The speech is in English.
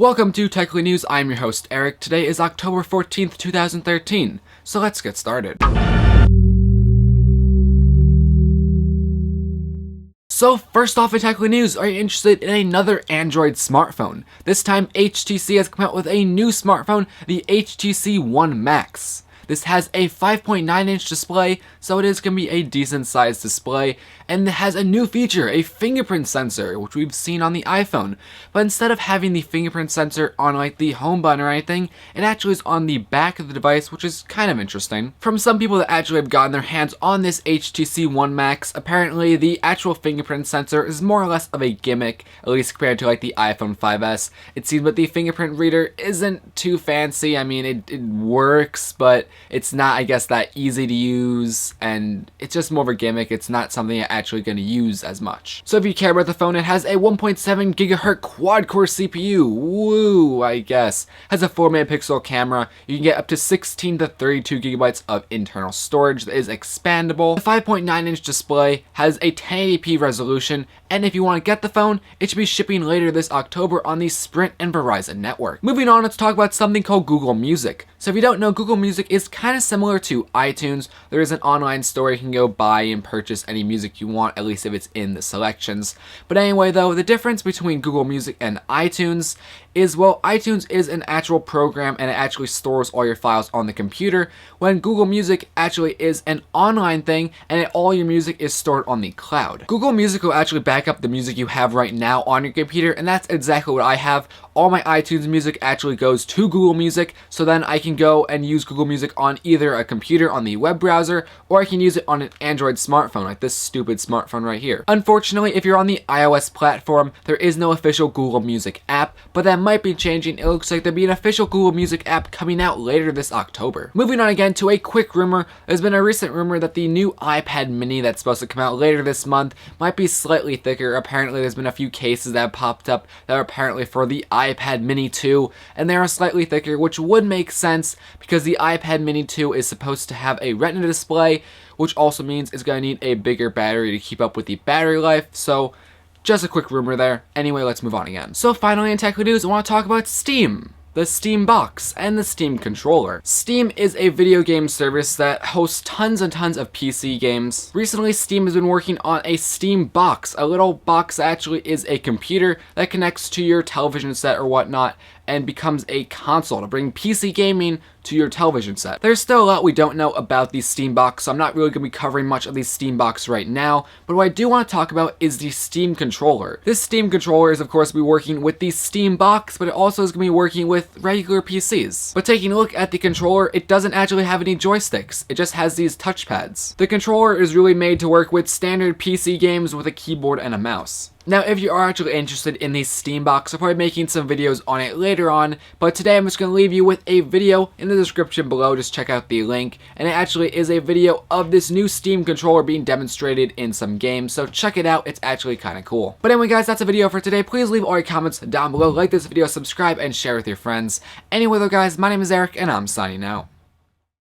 Welcome to Techly News, I'm your host Eric. Today is October 14th, 2013, so let's get started. So first off in Techly News, are you interested in another Android smartphone? This time HTC has come out with a new smartphone, the HTC One Max. This has a 5.9-inch display, so it is going to be a decent sized display, and it has a new feature, a fingerprint sensor, which we've seen on the iPhone. But instead of having the fingerprint sensor on like the home button or anything, it actually is on the back of the device, which is kind of interesting. From some people that actually have gotten their hands on this HTC One Max, apparently the actual fingerprint sensor is more or less of a gimmick, at least compared to like the iPhone 5S. It seems that the fingerprint reader isn't too fancy. I mean, it works, but it's not, I guess, that easy to use, and it's just more of a gimmick. It's not something you're actually going to use as much. So if you care about the phone, it has a 1.7 gigahertz quad-core CPU. Woo, I guess. Has a 4-megapixel camera. You can get up to 16 to 32 gigabytes of internal storage that is expandable. The 5.9-inch display has a 1080p resolution, and if you want to get the phone, it should be shipping later this October on the Sprint and Verizon network. Moving on, let's talk about something called Google Music. So if you don't know, Google Music is kind of similar to iTunes. There is an online store you can go buy and purchase any music you want, at least if it's in the selections. But anyway though, the difference between Google Music and iTunes is, well, iTunes is an actual program and it actually stores all your files on the computer, when Google Music actually is an online thing and all your music is stored on the cloud. Google Music will actually back up the music you have right now on your computer, and that's exactly what I have. All my iTunes music actually goes to Google Music, so then I can go and use Google Music on either a computer on the web browser, or I can use it on an Android smartphone, like this stupid smartphone right here. Unfortunately, if you're on the iOS platform, there is no official Google Music app, but that might be changing. It looks like there'll be an official Google Music app coming out later this October. Moving on again to a quick rumor, there's been a recent rumor that the new iPad mini that's supposed to come out later this month might be slightly thicker. Apparently there's been a few cases that have popped up that are apparently for the iPad mini 2, and they are slightly thicker, which would make sense because the iPad mini 2 is supposed to have a Retina display, which also means it's going to need a bigger battery to keep up with the battery life. So just a quick rumor there. Anyway, let's move on again. So finally in Techly News, I want to talk about Steam. The Steam Box, and the Steam Controller. Steam is a video game service that hosts tons and tons of PC games. Recently, Steam has been working on a Steam Box, a little box that actually is a computer that connects to your television set or whatnot, and becomes a console to bring PC gaming to your television set. There's still a lot we don't know about the Steam Box, so I'm not really going to be covering much of the Steam Box right now, but what I do want to talk about is the Steam Controller. This Steam Controller is of course be working with the Steam Box, but it also is going to be working with regular PCs. But taking a look at the controller, it doesn't actually have any joysticks, it just has these touchpads. The controller is really made to work with standard PC games with a keyboard and a mouse. Now, if you are actually interested in the Steam Box, I'll probably be making some videos on it later on, but today I'm just going to leave you with a video in the description below. Just check out the link, and it actually is a video of this new Steam controller being demonstrated in some games, so check it out. It's actually kind of cool. But anyway guys, that's a video for today. Please leave all your comments down below, like this video, subscribe, and share with your friends. Anyway though guys, my name is Eric, and I'm signing out.